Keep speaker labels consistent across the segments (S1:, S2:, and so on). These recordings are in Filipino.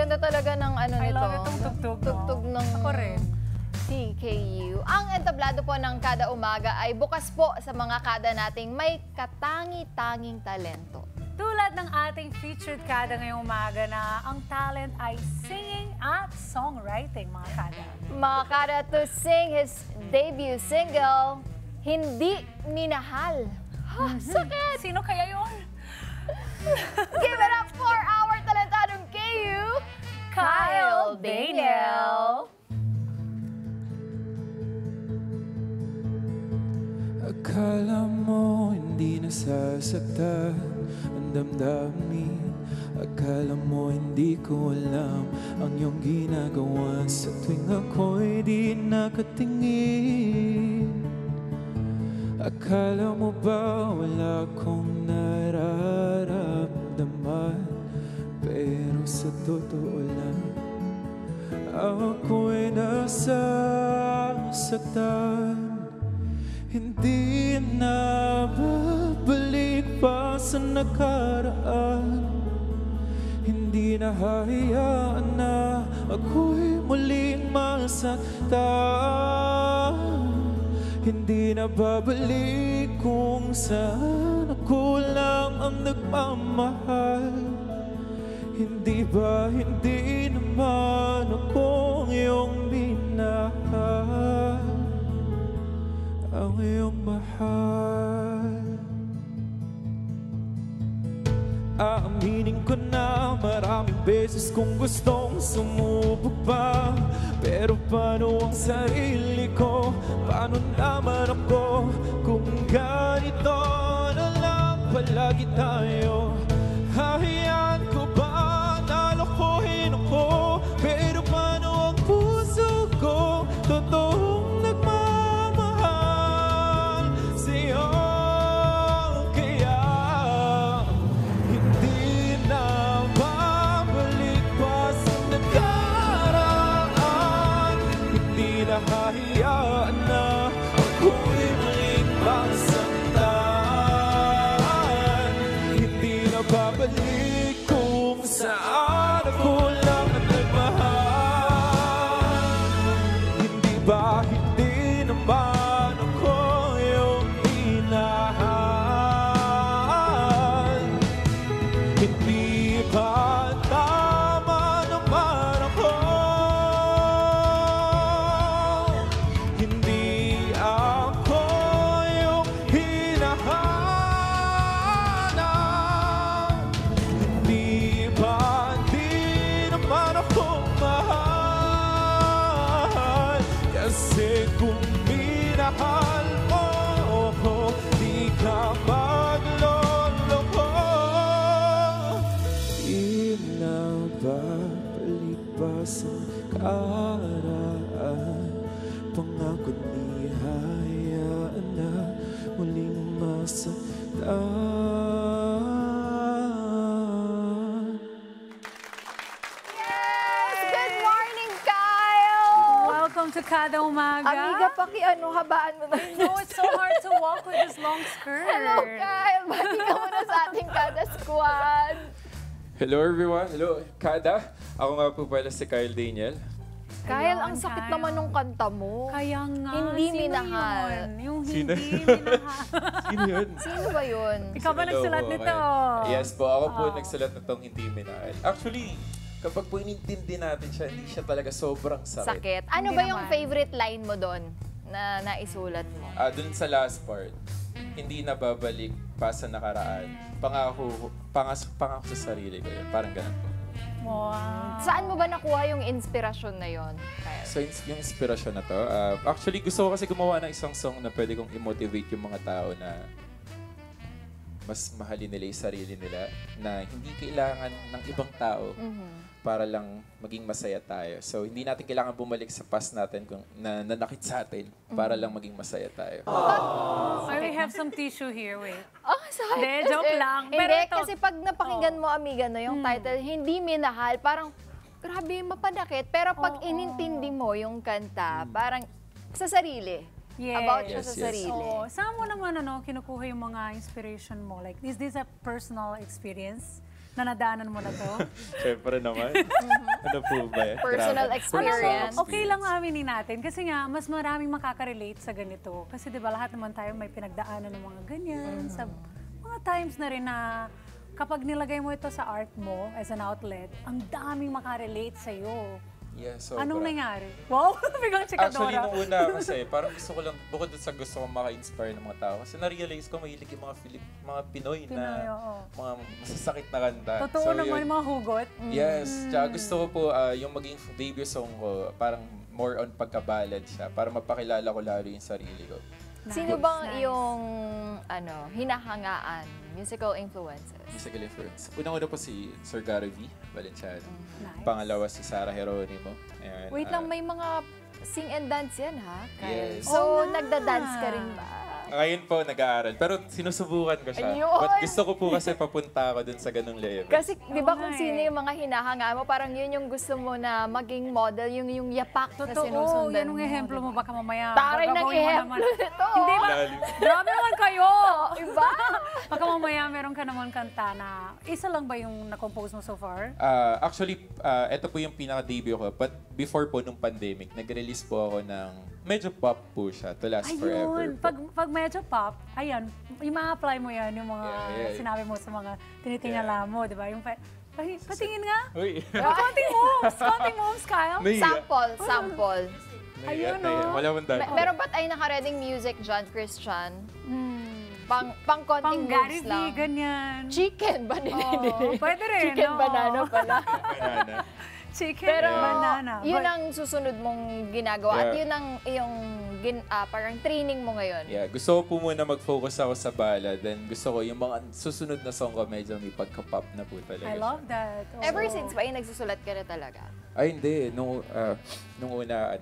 S1: ganda talaga ng ano
S2: I
S1: nito.
S2: love itong tugtog, no?
S1: Tugtog ng
S2: Ako rin.
S1: CKU. Ang entablado po ng Kada Umaga ay bukas po sa mga kada nating may katangi-tanging talento.
S2: Tulad ng ating featured kada ngayong umaga na ang talent ay singing at songwriting, mga kada.
S1: Mga kada to sing his debut single, Hindi Minahal. Sakit!
S2: Sino kaya yun?
S1: Give it up for our talentadong KU, Kyle Daniel.
S3: Akala mo hindi nasasaktan ang damdamin. Akala mo hindi ko alam ang iyong ginagawa sa tuwing ako'y di nakatingin. Akala mo ba wala akong nararamdaman? Pero sa totoo lang, ako'y nasasaktan. Hindi na babalik pa sa nakaraan. Hindi na hahayaan na ako'y muling masaktan. Hindi na babalik kung saan ako lang ang nagmamahal. Hindi ba hindi naman akong iyong minahal, ang iyong mahal. Aaminin ko na maraming beses kong gustong sumubok pa. Pero paano ang sarili ko? Paano naman ako kung ganito na lang palagi tayo? Hahayaan ko ba na lokohin ako? Pero paano ang puso ko? Totoong nagmamahal sa'yo. Kaya hindi na babalik pa sa nakaraan. Hindi na hahayaan na ako'y muling masaktan. Hindi na babalik kung saan ako lang ang nagmahal. Hindi ba hindi naman ako yung minahal? Hindi ba tama naman ako? Hindi ako yung hinahanap. Hindi ba di naman ako mahal? Kasi kung minahal mo ako, di ka magloloko. Inababalik pa sa karaan. Pangako ni hayaan na muling masaktan.
S1: Yes! Good morning, Kyle!
S2: Welcome to Kada Umaga.
S1: Amiga, habaan mo na.
S2: No, it's so hard to walk with this long skirt.
S1: Hello, Kyle! Bati ka muna sa ating Kada Squad.
S3: Hello everyone. Hello, Kada. Ako nga po pala si Kyle Daniel.
S1: Kyle, ang
S2: Ayun,
S1: sakit
S2: Kyle.
S1: naman ng kanta mo.
S2: Kaya nga,
S1: Hindi
S2: sino
S1: minahal.
S2: yun? Yung
S3: Sino?
S2: hindi minahal.
S3: Sino yun?
S1: Sino ba yun?
S2: Ikaw ba nagsulat
S3: Hello,
S2: nito?
S3: okay. Yes po, ako po
S2: Oh.
S3: nagsulat nitong Hindi Minahal. Actually, kapag po inintindi natin siya, hindi siya talaga sobrang sakit.
S1: Sakit. Ano
S2: Hindi
S1: ba yung
S2: naman.
S1: favorite line mo doon na naisulat mo?
S3: Dun sa last part, hindi na babalik pa sa nakaraan. Pangako sa sarili ko yun. Parang ganun po.
S2: Wow.
S1: Saan mo ba nakuha yung inspirasyon na yon, Kyle?
S3: So yung inspirasyon na to, actually gusto ko kasi gumawa ng isang song na pwede kong i-motivate yung mga tao na mas mahalin nila yung sarili nila, na hindi kailangan ng ibang tao para lang maging masaya tayo. So hindi natin kailangan bumalik sa past natin na nanakit sa atin para lang maging masaya tayo.
S2: I have some tissue here, wait.
S1: Oh, sorry.
S2: Hindi, joke lang. Pero
S1: Hindi,
S2: ito-
S1: kasi pag napakinggan mo, amiga, no, yung title, Hindi Minahal, parang, grabe, mapanakit. Pero pag inintindi mo yung kanta, parang sa sarili.
S2: Yes.
S1: About siya
S3: Yes,
S1: sa
S3: yes.
S1: sarili.
S2: Oo. Saan mo naman kinukuha yung mga inspiration mo? Like, is this a personal experience na nadaanan mo na to?
S3: Siyempre naman. Ano po ba yan?
S1: Personal
S3: Grabe.
S1: experience.
S2: Okay lang aminin natin kasi nga mas maraming makaka-relate sa ganito. Kasi 'di ba lahat naman tayo may pinagdaanan ng mga ganyan sa mga times na rin na kapag nilagay mo ito sa art mo as an outlet, ang daming makarelate sa iyo.
S3: Yeah, sobra.
S2: Anong nangyari? Wow, biglang
S3: Actually,
S2: chikadora.
S3: nung una kasi, parang gusto ko lang, bukod dun sa gusto ko maka-inspire ng mga tao, kasi na-realize ko mahilig yung mga Pinoy
S2: Pinoy,
S3: na
S2: oo.
S3: mga masasakit na kanta.
S2: Totoo naman
S3: yun.
S2: yung mga hugot.
S3: Yes, tsaka gusto ko po yung maging debut song ko, parang more on pagkabalad siya, para mapakilala ko lalo yung sarili ko.
S1: Sino bang
S2: Nice.
S1: iyong hinahangaan, musical influences?
S3: Musical influence. Unang-una po si Sir Gary V. Valenciano.
S2: Nice.
S3: Pangalawa si Sarah Geronimo. Ayan,
S1: Wait lang, may mga sing and dance yan, ha? Kyle?
S3: Yes.
S1: So,
S2: Oo nga.
S1: nagda-dance ka rin ba?
S3: ngayon po, nag-aaral. Pero sinusubukan ko siya.
S1: Ayun!
S3: But gusto ko po kasi papunta ako dun sa ganung level.
S1: Kasi, di ba
S2: Oo
S1: kung
S2: nga
S1: sino
S2: eh.
S1: yung mga hinahangaan mo, parang yun yung gusto mo na maging model, yung yapak na
S2: Totoo,
S1: sinusundan
S2: yan ang ehemplo mo. Baka mamaya
S1: Taray ng
S2: gagawin mo
S1: ehemplo
S2: naman.
S1: nito.
S2: Hindi ba?
S3: Lalim.
S2: Grabe naman kayo!
S1: Iba?
S2: Baka mamaya meron ka naman kanta na isa lang ba yung na-compose mo so far?
S3: Actually, ito po yung pinaka-debut ko. But before po nung pandemic, nag-release po ako ng medyo pop po siya, To Last Forever.
S2: Ayun, pag medyo pop, ayan, i-apply mo yan, yung mga
S3: Yeah.
S2: sinabi mo sa mga tinitingala mo, di ba? Yung patingin nga.
S3: Uy!
S2: Konting moves, Kyle.
S1: Sample.
S2: Ayun,
S3: Wala mong dati.
S1: Meron ba't ay nakareding music dyan, Christian? Pang konting
S2: Pang Gary
S1: moves
S2: V,
S1: lang.
S2: ganyan.
S1: Chicken ba?
S2: Oo, pwede rin,
S1: Chicken
S2: oo.
S1: banana pala.
S3: Banana.
S2: Chicken
S1: Pero
S2: banana.
S1: yun
S2: But-
S1: ang susunod mong ginagawa at
S3: Yeah.
S1: yun ang iyong parang training mo ngayon.
S3: Yeah, gusto ko po muna mag-focus ako sa ballad. Then gusto ko yung mga susunod na song ko medyo may pagka-pop na po talaga
S2: I love that. Oo.
S1: Ever since ba, nagsusulat ka na talaga?
S3: Ay, hindi. Nung una,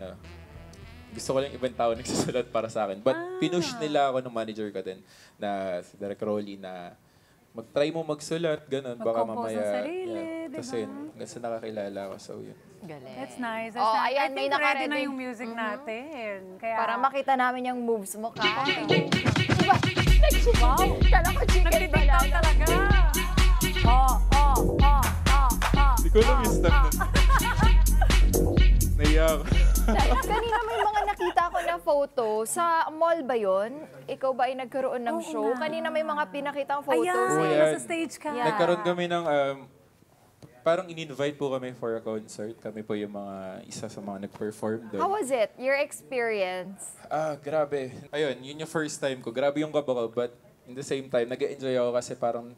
S3: gusto ko lang ibang tao nagsusulat para sa akin. But pinush nila ako ng manager ko din, na si Derek Rolly, na mag-try mo magsulat, ganun. Baka
S2: Mag-compose ng
S3: mamaya.
S2: sarili, di
S3: Kasi
S2: ba?
S3: hanggang sa nakakilala ko. So, yun.
S1: Galing.
S2: That's nice. That's
S1: Oh,
S2: nice.
S1: ayan,
S2: I
S1: may
S2: think ready na
S1: naka-ready.
S2: yung music natin. Kaya,
S1: Para makita namin yung moves mo ka.
S2: wow,
S1: Kala ko chicken
S2: nagtitiktok
S1: banana.
S2: talaga.
S3: Hindi ko alam yung step nun. Naiya ako.
S1: Kanina may mga nakita ko na photo. Sa mall ba yun? Ikaw ba ay nagkaroon ng
S2: Oo
S1: show?
S2: nga.
S1: Kanina may mga pinakitang photos.
S2: Ayan,
S3: Oh, yan.
S2: nasa stage ka.
S1: Yeah.
S3: Nagkaroon kami ng, parang in-invite po kami for a concert. Kami po yung mga isa sa mga nag-perform doon.
S1: How was it? Your experience?
S3: Grabe. Ayun, yun yung first time ko. Grabe yung kaba ko, but in the same time, nag-enjoy ako kasi parang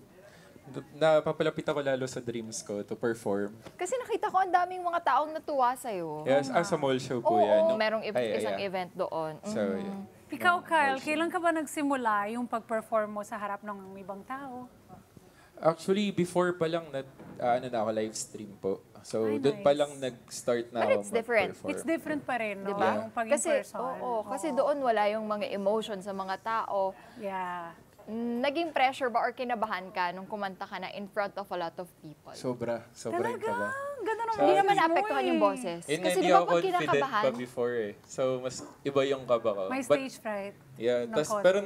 S3: napapalapit ako lalo sa dreams ko to perform.
S1: Kasi nakita ko ang daming mga taong natuwa sa'yo.
S3: Yes, sa mall show po
S1: Oo,
S3: yan.
S1: merong
S3: Ay,
S1: isang
S3: yeah.
S1: event doon.
S3: So, yun.
S2: Ikaw, Kyle, kailan ka ba nagsimula yung pag-perform mo sa harap ng ibang tao?
S3: Actually, before pa lang na ako live stream po. So,
S2: Ay,
S3: doon pa
S2: nice.
S3: lang nag-start na
S1: But
S3: ako
S1: it's different.
S3: mag-perform.
S2: It's different pa rin, no?
S1: Diba?
S2: Yung paging
S1: Kasi,
S2: person.
S1: kasi doon wala yung mga emotion sa mga tao.
S2: Yeah.
S1: Naging pressure ba or kinabahan ka nung kumanta ka na in front of a lot of people?
S3: Sobra yung
S2: Talaga?
S3: kaba.
S2: Ganda naman.
S1: Hindi
S3: Sa-
S1: naman
S2: mo
S1: naapektuhan
S2: eh.
S1: yung boses.
S3: Yun nga,
S1: Kasi
S3: hindi
S1: di ba
S3: ako
S1: pag
S3: confident
S1: kinakabahan,
S3: pa before eh. So, mas iba yung kaba ko.
S2: May
S3: But,
S2: stage fright.
S3: yeah,
S2: ng konti.
S3: pero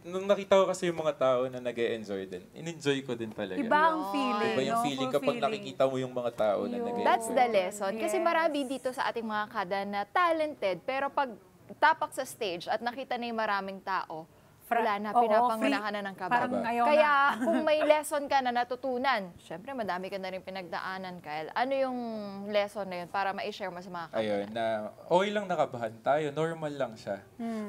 S3: nung nakita ko kasi yung mga tao na nag-e-enjoy din, in-enjoy ko din talaga.
S2: Iba ang feeling,
S3: Iba yung
S2: no?
S3: feeling
S2: Full
S3: kapag
S2: feeling.
S3: nakikita mo yung mga tao na
S2: Yun.
S3: nag-e-enjoy.
S1: that's the lesson. Kasi
S2: Yes.
S1: marami dito sa ating mga kada na talented, pero pag tapak sa stage at nakita na yung maraming tao, wala na,
S2: Oo,
S1: pinapangunahan na ng kaba.
S2: Parang ayaw
S1: Kaya
S2: na.
S1: kung may lesson ka na natutunan, syempre madami ka na rin pinagdaanan, Kyle. Ano yung lesson na yun para ma-share mo sa mga kaba?
S3: Ayun, na okay lang nakabahan tayo, normal lang siya.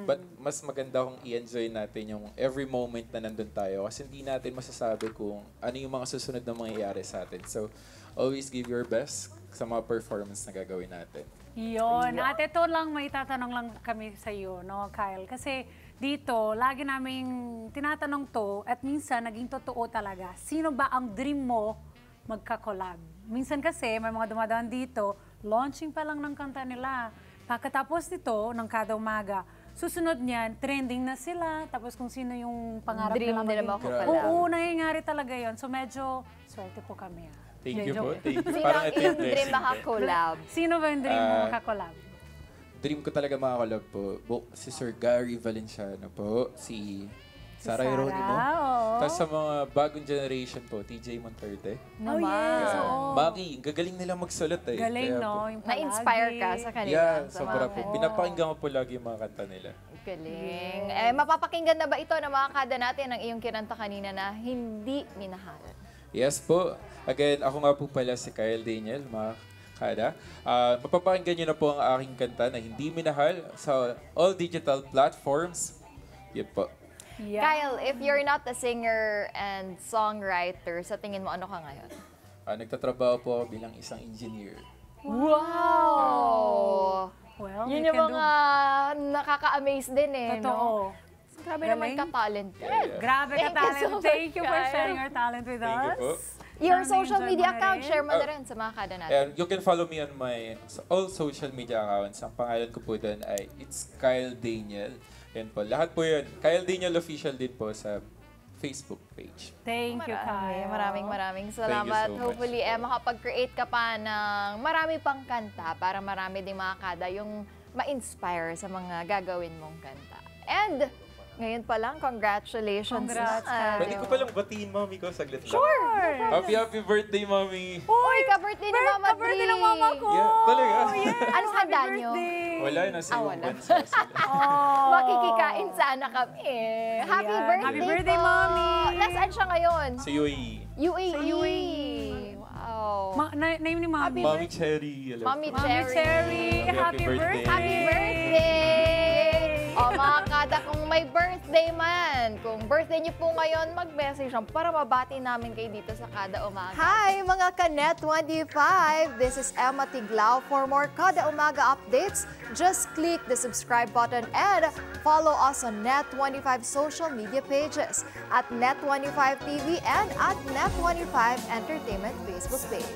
S3: But mas maganda kung i-enjoy natin yung every moment na nandun tayo kasi hindi natin masasabi kung ano yung mga susunod na mangyayari sa atin. So, always give your best sa mga performance na gagawin natin.
S2: Yun. At ito lang, may tatanong lang kami sa iyo, no, Kyle? Kasi dito, lagi naming tinatanong to at minsan naging totoo talaga. Sino ba ang dream mo magka-collab? Minsan kasi may mga dumadaan dito, launching pa lang ng kanta nila. Pagkatapos nito, ng kada umaga, susunod niyan, trending na sila. Tapos kung sino yung pangarap
S1: Dream
S2: nila
S1: nila
S2: maging-
S1: makakolab.
S2: Oo, nangyayari talaga yon. So medyo swerte po kami.
S3: Thank you
S2: Joke.
S3: po. Thank you.
S1: Sino
S3: Parang
S1: ang
S3: ito
S1: iyong
S3: yung
S1: dream
S3: blessing ko.
S1: makakolab?
S2: Sino ba yung dream mo
S3: Ah,
S2: makakolab?
S3: Dream ko talaga makakolab po. Si Sir Gary Valenciano po, si Sara Geronimo.
S2: oo.
S3: Tapos sa mga bagong generation po, TJ Monterde.
S2: Oh, yes.
S3: Yan.
S2: Oo.
S3: Maki, gagaling nila magsulat eh.
S2: Galing,
S3: Kaya
S2: no?
S3: po-
S2: Yung
S1: Na-inspire ka
S2: palagi.
S1: sa kanila.
S3: Yeah,
S1: sa
S3: sobra
S1: mga
S3: po.
S1: kanta.
S3: Pinapakinggan ko po lagi yung mga kanta nila.
S1: Galing. Eh, mapapakinggan na ba ito ng mga kada natin ang iyong kinanta kanina na Hindi Minahal?
S3: Yes po. Again, ako nga po pala si Kyle Daniel, mga kada. Mapapakinggan nyo na po ang aking kanta na Hindi Minahal sa all digital platforms. Yun po.
S2: Yeah.
S1: Kyle, if you're not a singer and songwriter, sa tingin mo ano ka ngayon?
S3: Nagtatrabaho po ako bilang isang engineer.
S1: Wow!
S2: Well,
S1: Yun
S2: you
S1: yung
S2: can
S1: mga nakaka-amaze din eh,
S2: Totoo.
S1: no? Grabe naman
S2: Galing.
S1: ka-talented.
S2: Grabe ka
S1: Thank you
S2: talent.
S1: so much,
S2: Thank you for
S1: Kyle.
S2: sharing your talent with
S3: Thank you
S2: us.
S3: po.
S1: Your
S2: Sana
S1: social
S2: enjoy
S1: media
S2: mo na
S1: account,
S2: rin.
S1: share mo na rin sa mga kada natin.
S3: And you can follow me on my all social media accounts. Ang pangalan ko po doon ay It's Kyle Daniel. Yan po. Lahat po yun. Kyle Daniel Official din po sa Facebook page.
S2: Thank you, Kyle.
S1: Maraming salamat.
S3: so much.
S1: Hopefully, makapag-create ka pa ng marami pang kanta para marami ding mga kada yung ma-inspire sa mga gagawin mong kanta. And, ngayon pa lang, congratulations.
S2: Congrats,
S1: na.
S3: Pwede ko palang batiin, mami ko, saglit lang.
S1: Sure!
S3: Happy birthday, mami!
S1: Uy, ka-birthday ni Mama
S2: Ka-birthday
S1: Dri.
S2: ng mama ko.
S3: Yeah, talaga?
S1: Anong handa nyo?
S3: Wala, nasa ibang
S1: wala.
S3: bansa sila.
S2: Oh.
S1: Makikikain sana kami. Happy
S2: Ayan.
S1: birthday
S2: Happy birthday,
S1: po.
S2: Mommy.
S1: Nasaan siya ngayon?
S3: Sa UAE.
S1: UAE.
S2: Sa UAE.
S1: Wow.
S2: Name ni Mami.
S3: Mami Cherry. Alam
S1: Mami
S3: ko.
S2: Mami Cherry.
S3: Happy
S2: Happy
S3: birthday.
S2: birthday.
S1: Happy birthday! O mga kada, kung may birthday man, kung birthday niyo po ngayon, mag-message lang para mabati namin kayo dito sa Kada Umaga. Hi mga Kanet 25! This is Emma Tiglao. For more Kada Umaga updates, just click the subscribe button and follow us on Net25 social media pages at Net25 TV and at Net25 Entertainment Facebook page.